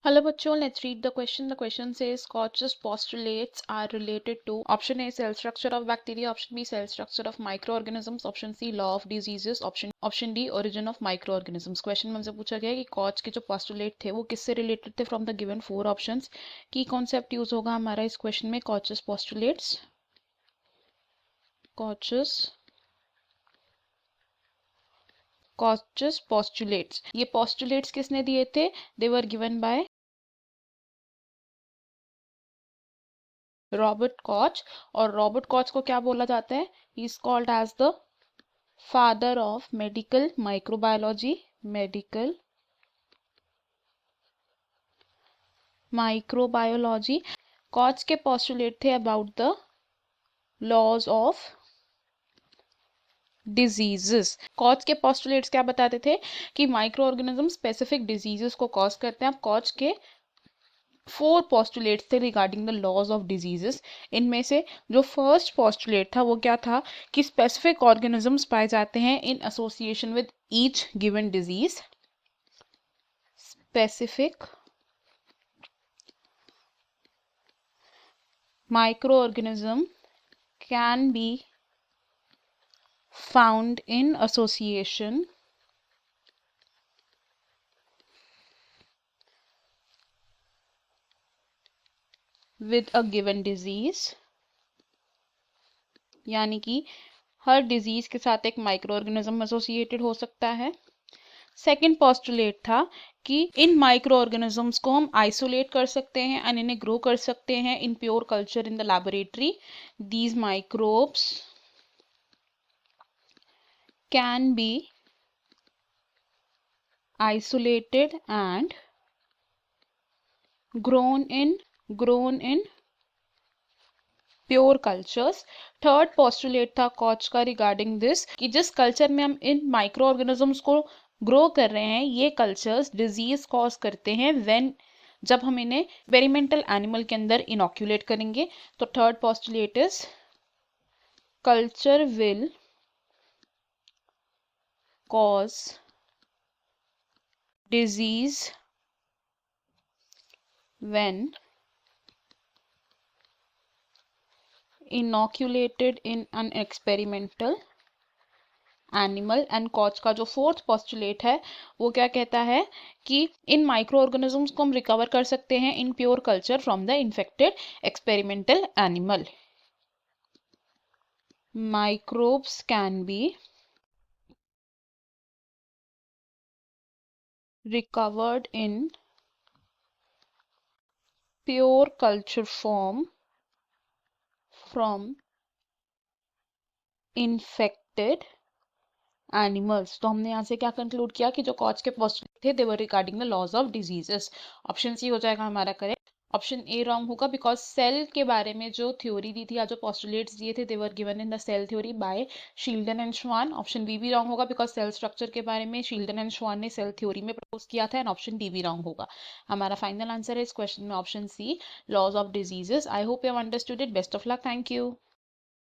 Hello bachcho, let's read the question. The question says Koch's postulates are related to option A cell structure of bacteria, option B cell structure of microorganisms, option C law of diseases, option D origin of microorganisms. Question में हमसे पूछा गया है कि कॉच के जो postulate थे वो किससे रिलेटेड थे from the given four options. की कॉन्सेप्ट यूज होगा हमारा इस क्वेश्चन में कॉचस पोस्टुलेट्स. कॉचस पोस्टुलेट्स, ये पोस्टुलेट्स किसने दिए थे? They were given by Robert Koch. और रॉबर्ट कॉच को क्या बोला जाता है? He is called as the father of medical microbiology. Koch के पोस्टुलेट थे about the laws of diseases. Koch के पोस्टुलेट्स क्या बताते थे? कि माइक्रो ऑर्गेनिज्म स्पेसिफिक डिजीजेस को कॉज करते हैं. अब कॉच के फोर पोस्टुलेट्स थे regarding the laws of diseases. इनमें से जो फर्स्ट पोस्टुलेट था वो क्या था? कि स्पेसिफिक ऑर्गेनिजम्स पाए जाते हैं in association with each given disease. Specific microorganism can be found in association with a given disease. यानी कि हर डिजीज के साथ एक माइक्रो ऑर्गेनिज्म एसोसिएटेड हो सकता है. सेकेंड पोस्टुलेट था कि इन माइक्रो ऑर्गेनिजम्स को हम आइसोलेट कर सकते हैं एंड इन्हें ग्रो कर सकते हैं in pure culture in the laboratory. These microbes can be isolated and grown in pure cultures. Third postulate था कॉच का रिगार्डिंग दिस कि जिस कल्चर में हम इन माइक्रो ऑर्गेनिजम्स को ग्रो कर रहे हैं ये कल्चर्स डिजीज कॉज करते हैं व्हेन जब हम इन्हें एक्सपेरिमेंटल एनिमल के अंदर इनोक्यूलेट करेंगे. तो third postulate is culture will cause disease when inoculated in an experimental animal. And Koch का जो फोर्थ पोस्टुलेट है वो क्या कहता है? कि इन माइक्रो ऑर्गेनिजम्स को हम रिकवर कर सकते हैं in pure culture from the infected experimental animal. Microbes can be recovered in pure culture form from infected animals. तो हमने यहाँ से क्या कंक्लूड किया कि जो कॉच के पोस्टुलेट थे they were regarding the laws of diseases. Option C हो जाएगा हमारा करेक्ट. ऑप्शन ए रॉन्ग होगा बिकॉज सेल के बारे में जो थ्योरी दी थी या जो पोस्टुलेट्स दिए थे they were given in the cell theory by Schleiden and Schwann. Option B भी रॉन्ग होगा बिकॉज सेल स्ट्रक्चर के बारे में शील्डन एंड श्वान ने सेल थ्योरी में प्रपोज किया था. एंड ऑप्शन डी भी रॉन्ग होगा. हमारा फाइनल आंसर है इस क्वेश्चन में option C laws of diseases. I hope you have understood it. Best of luck. Thank you.